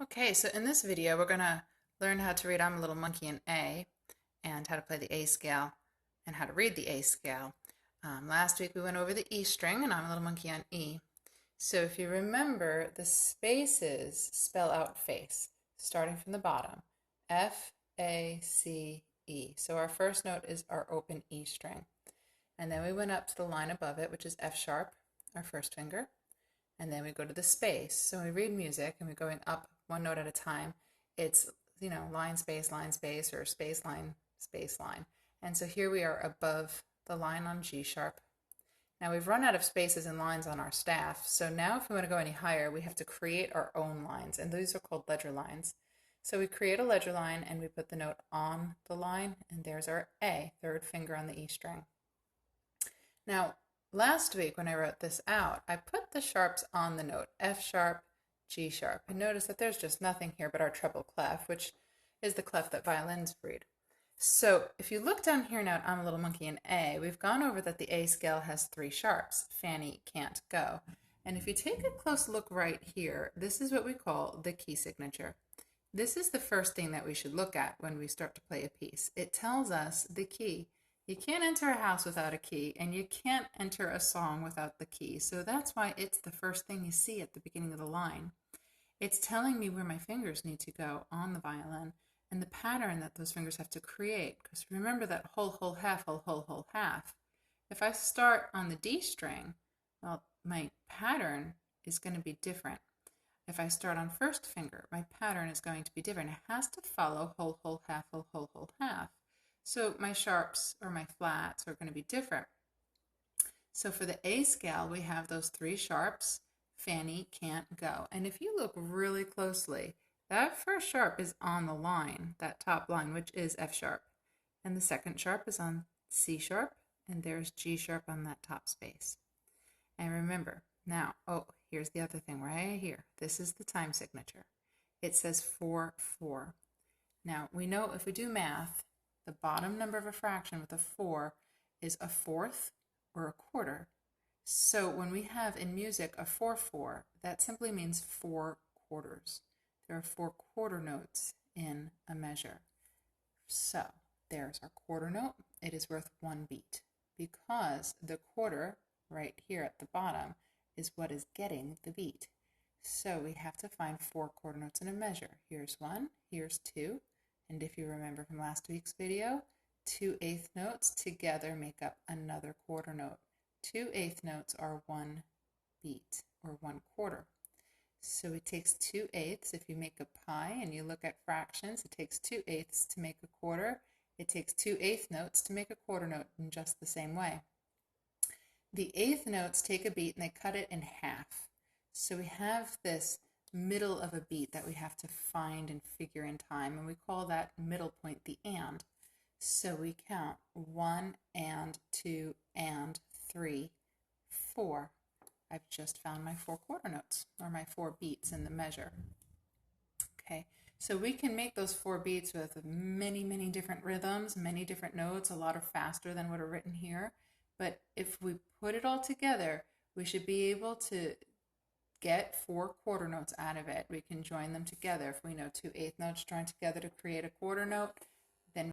Okay, so in this video, we're going to learn how to read I'm a Little Monkey in A and how to play the A scale and how to read the A scale. Last week we went over the E string and I'm a Little Monkey on E. So if you remember, the spaces spell out face, starting from the bottom. F, A, C, E. So our first note is our open E string. And then we went up to the line above it, which is F sharp, our first finger. And then we go to the space. So when we read music and we're going up one note at a time, it's, line, space, or space, line. And so here we are above the line on G sharp. Now we've run out of spaces and lines on our staff. So now if we want to go any higher, we have to create our own lines. And these are called ledger lines. So we create a ledger line and we put the note on the line. And there's our A, third finger on the E string. Now, last week when I wrote this out, I put the sharps on the note, F sharp, G sharp, and notice that there's just nothing here but our treble clef, which is the clef that violins read. So if you look down here now at I'm a Little Monkey in A, we've gone over that the A scale has three sharps, Fanny, can't, go. And if you take a close look right here, this is what we call the key signature. This is the first thing that we should look at when we start to play a piece. It tells us the key. You can't enter a house without a key, and you can't enter a song without the key. So that's why it's the first thing you see at the beginning of the line. It's telling me where my fingers need to go on the violin and the pattern that those fingers have to create. Because remember that whole, half, whole, half. If I start on the D string, well, my pattern is going to be different. If I start on first finger, my pattern is going to be different. It has to follow whole, half, whole, half. So my sharps or my flats are going to be different. So for the A scale, we have those three sharps, Fanny, can't, go. And if you look really closely, that first sharp is on the line, that top line, which is F sharp. And the second sharp is on C sharp, and there's G sharp on that top space. And remember, now, here's the other thing right here. This is the time signature. It says 4/4. Now, we know if we do math, the bottom number of a fraction with a 4 is a fourth or a quarter. So when we have in music a 4/4, that simply means 4 quarters. There are 4 quarter notes in a measure. So there's our quarter note. It is worth 1 beat because the quarter right here at the bottom is what is getting the beat. So we have to find 4 quarter notes in a measure. Here's 1, here's 2. And if you remember from last week's video, 2 eighth notes together make up another quarter note. 2 eighth notes are 1 beat, or 1 quarter. So it takes 2 eighths. If you make a pie and you look at fractions, it takes 2 eighths to make a quarter. It takes 2 eighth notes to make a quarter note in just the same way. The eighth notes take a beat and they cut it in half. So we have this middle of a beat that we have to find and figure in time, and we call that middle point the and. So we count 1 and 2 and 3, 4. I've just found my 4 quarter notes, or my 4 beats in the measure. Okay, so we can make those 4 beats with many, many different rhythms, many different notes. A lot are faster than what are written here. But if we put it all together, we should be able to get 4 quarter notes out of it. We can join them together. If we know 2 eighth notes joined together to create a quarter note,